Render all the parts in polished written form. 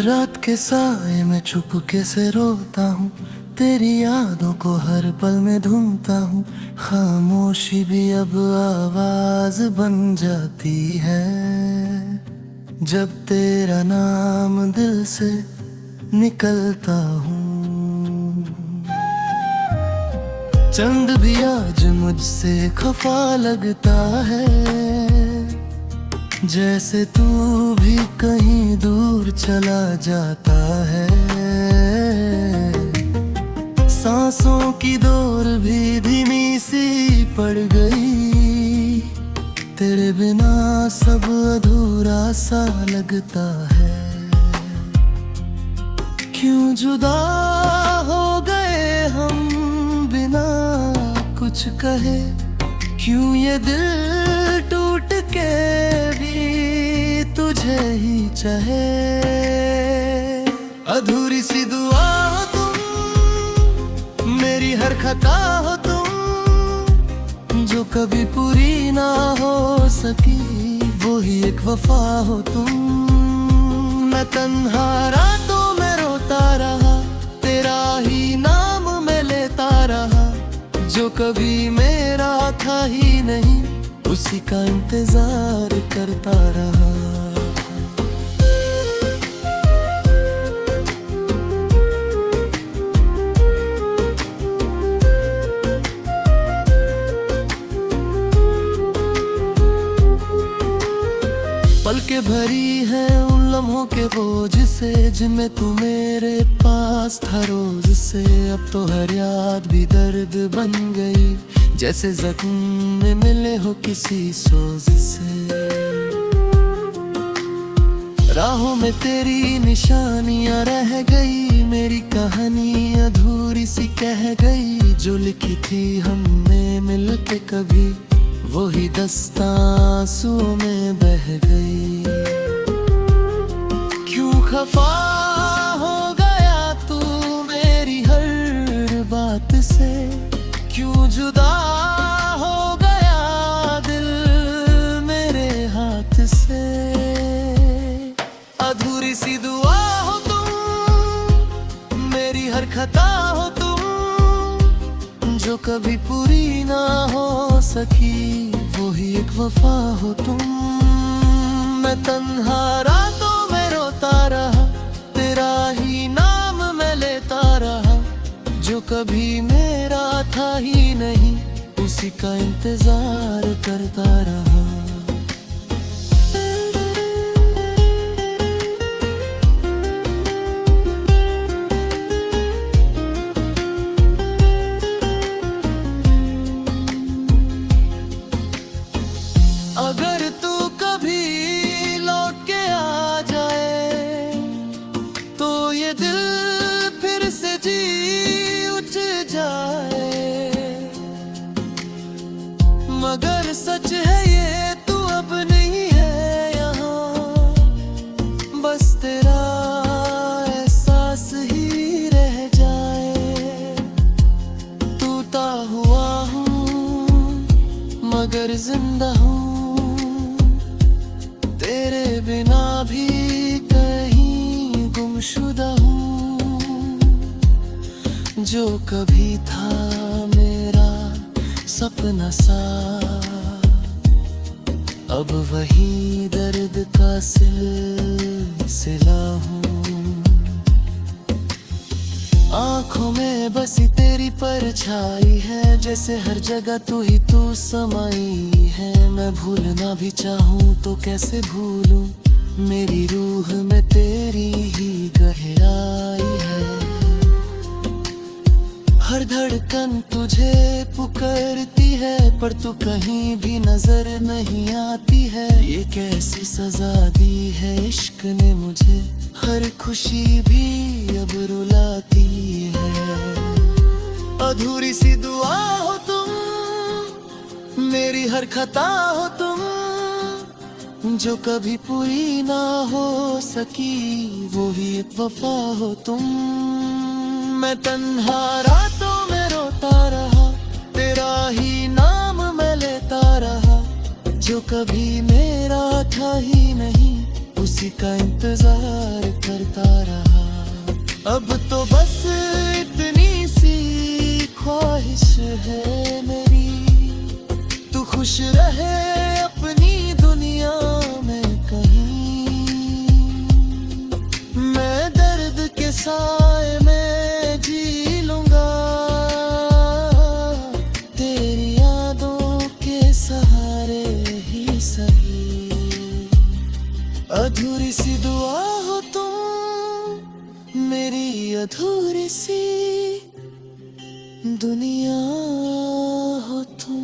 रात के साए में चुपके से रोता हूँ, तेरी यादों को हर पल में ढूंढता हूँ। खामोशी भी अब आवाज बन जाती है, जब तेरा नाम दिल से निकलता हूँ। चंद भी आज मुझसे खफा लगता है, जैसे तू भी कहीं दूर चला जाता है। सांसों की दौर भी धीमी सी पड़ गई, तेरे बिना सब अधूरा सा लगता है। क्यों जुदा हो गए हम बिना कुछ कहे, क्यों ये दिल टूट के भी तुझे ही चाहे। अधूरी सी दुआ हो तुम, मेरी हर खता हो तुम, जो कभी पूरी ना हो सकी वो ही एक वफा हो तुम। मैं तन्हा रातों में रोता रहा, तेरा ही नाम मैं लेता रहा, जो कभी मेरा था ही नहीं उसी का इंतजार करता रहा। पलके भरी है उन लम्हों के बोझ से, जिनमें तू मेरे पास था रोज से। अब तो हर याद भी दर्द बन गई, जैसे जख्म में मिले हो किसी सोज से। राहों में तेरी निशानियां रह गई, मेरी कहानी अधूरी सी कह गई। जो लिखी थी हमने मिलके कभी, वो ही दस्तां आंसुओं में बह गई। क्यों खफा हो गया तू मेरी हर बात से, क्यों जुदा हो गया दिल मेरे हाथ से। अधूरी सी दुआ हो तुम, मेरी हर खता हो तुम, जो कभी पूरी ना हो सकी वो ही एक वफा हो तुम। मैं तन्हा रातों में रोता रहा, तेरा ही नाम मैं लेता रहा, जो कभी मेरा था ही नहीं उसी का इंतजार करता रहा। अगर तू कभी लौट के आ जाए, तो ये दिल फिर से जी उठ जाए। मगर सच है ये तू अब नहीं है यहाँ, बस तेरा एहसास ही रह जाए। टूटा हुआ हूँ मगर जिंदा हूँ, तेरे बिना भी कहीं गुमशुदा हूँ। जो कभी था मेरा सपना सा, अब वही दर्द का सिलसिला हूँ। आँखों में बसी तेरी परछाई है, जैसे हर जगह तू ही तू समाई है। मैं भूलना भी चाहूँ तो कैसे भूलूं, मेरी रूह में तेरी ही गहराई है। हर धड़कन तुझे पुकारती है, पर तू कहीं भी नजर नहीं आती है। ये कैसी सजा दी है इश्क ने मुझे, हर खुशी भी अब रुलाती है। अधूरी सी दुआ हो तुम, मेरी हर खता हो तुम, जो कभी पूरी ना हो सकी वो ही एक वफा हो तुम। मैं तन्हा रातों में रोता रहा, तेरा ही नाम मैं लेता रहा, जो कभी मेरा था ही नहीं उसी का इंतजार करता रहा। अब तो बस इतनी सी ख्वाहिश है मेरी, तू खुश रहे अपनी दुनिया में कहीं। मैं दर्द के साए में जी लूंगा, तेरी यादों के सहारे ही सही। अधूरी सी दुआ हो तुम, मेरी अधूरी सी दुनिया हो तुम।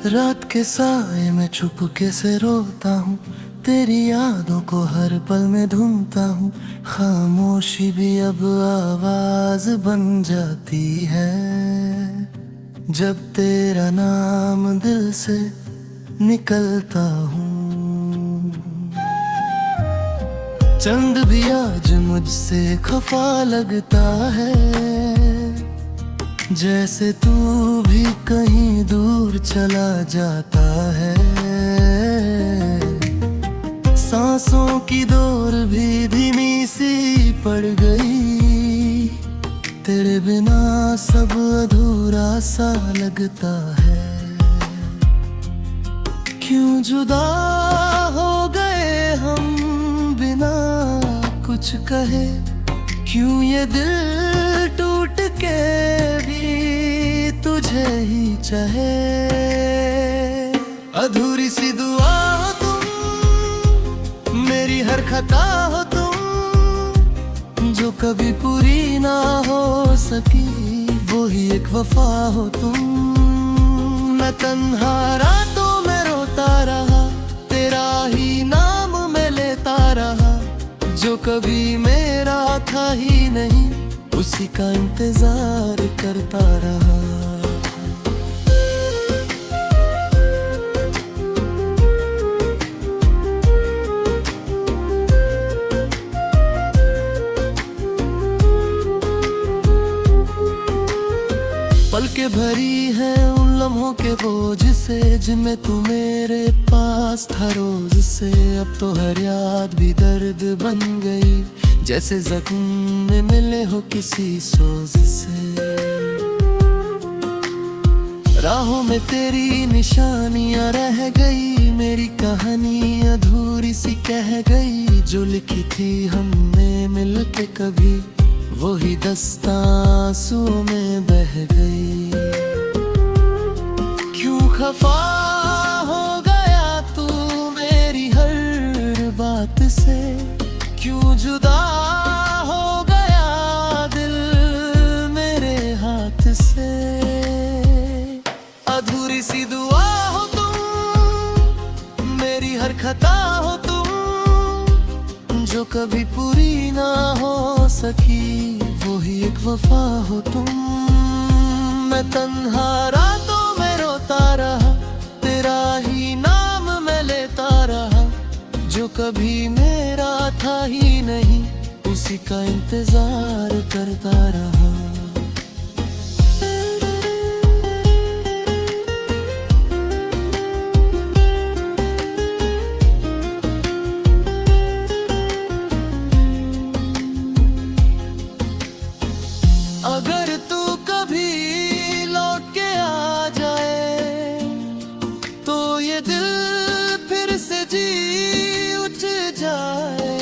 रात के साए में चुपके से रोता हूँ, तेरी यादों को हर पल में ढूंढता हूँ। खामोशी भी अब आवाज बन जाती है, जब तेरा नाम दिल से निकलता हूँ। चंद भी आज मुझसे खफा लगता है, जैसे तू भी कहीं दूर चला जाता है। सांसों की डोर भी धीमी सी पड़ गई, तेरे बिना सब अधूरा सा लगता है। क्यों जुदा हो गए हम बिना कुछ कहे, क्यों ये दिल टूट के भी तुझे ही चाहे। अधूरी सी दुआ हो तुम, मेरी हर खता हो तुम, जो कभी पूरी ना हो सकी वो ही एक वफा हो तुम। मैं तन्हा रातों में रोता रहा, तेरा ही नाम मैं लेता रहा, जो कभी मेरा था ही नहीं उसी का इंतजार करता रहा। पलके भरी है उन लम्हों के बोझ से, जिनमें तू मेरे पास था रोज से। अब तो हर याद भी दर्द बन गई, जैसे जख्म में मिले हो किसी सोज से। राहों में तेरी निशानियां रह गई, मेरी कहानी अधूरी सी कह गई। जो लिखी थी हमने मिलके कभी, वो ही दस्तां आंसुओं में बह गई। क्यों खफा हो गया तू मेरी हर बात से, क्यों जुदा हो गया दिल मेरे हाथ से। अधूरी सी दुआ हो तुम, मेरी हर खता हो तुम, जो कभी पूरी ना हो सकी वो ही एक वफा हो तुम। मैं तन्हा रातों में रोता रहा, तेरा ही नाम मैं लेता रहा, जो कभी मेरा था ही नहीं उसी का इंतजार करता रहा। अगर तू कभी लौट के आ जाए, तो ये दिल फिर से जी उठ जाए।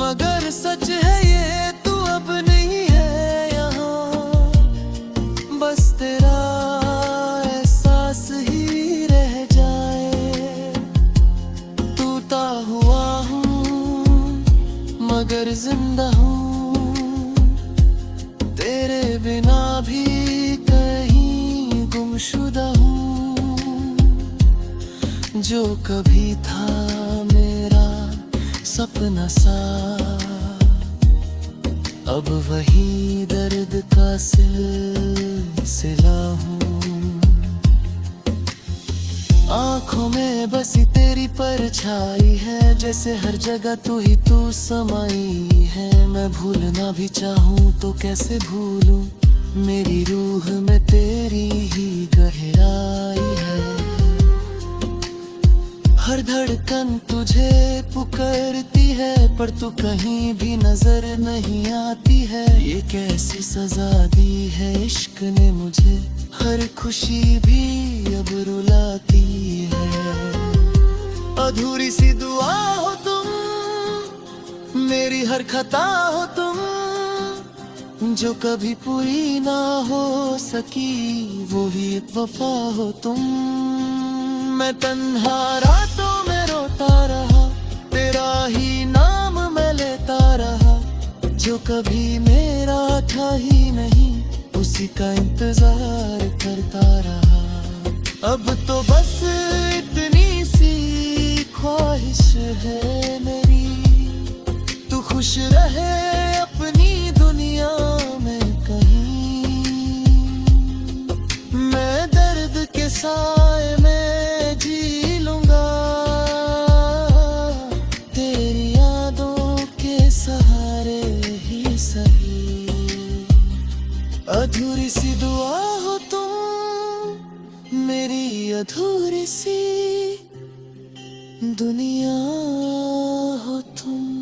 मगर सच है ये तू अब नहीं है यहाँ, बस तेरा एहसास ही रह जाए। टूटा हुआ हूँ मगर जिंदा हूँ, तेरे बिना भी कहीं गुमशुदा हूँ। जो कभी था मेरा सपना सा, अब वही दर्द का सिलसिला हूँ। आंखों में बसी तेरी परछाई है, जैसे हर जगह तू ही तू समाई है। मैं भूलना भी चाहूँ तो कैसे भूलूं, मेरी रूह में तेरी ही गहराई है। हर धड़कन तुझे पुकारती है, पर तू कहीं भी नजर नहीं आती है। ये कैसी सजा दी है इश्क ने मुझे, हर खुशी भी अब रुलाती है। अधूरी सी दुआ हो तुम, मेरी हर खता हो तुम, जो कभी पूरी ना हो सकी वो ही एक वफा हो तुम। मैं तन्हा रातों में रोता रहा, तेरा ही नाम मैं लेता रहा। जो कभी मेरा था ही नहीं, उसी का इंतजार करता रहा। अब तो बस इतनी सी ख्वाहिश है मेरी, तू खुश रहे अपनी दुनिया में कहीं। मैं दर्द के साए में जी लूंगा, तेरी यादों के सहारे ही सही। अधूरी सी दुआ हो तुम, मेरी अधूरी सी दुनिया हो तुम।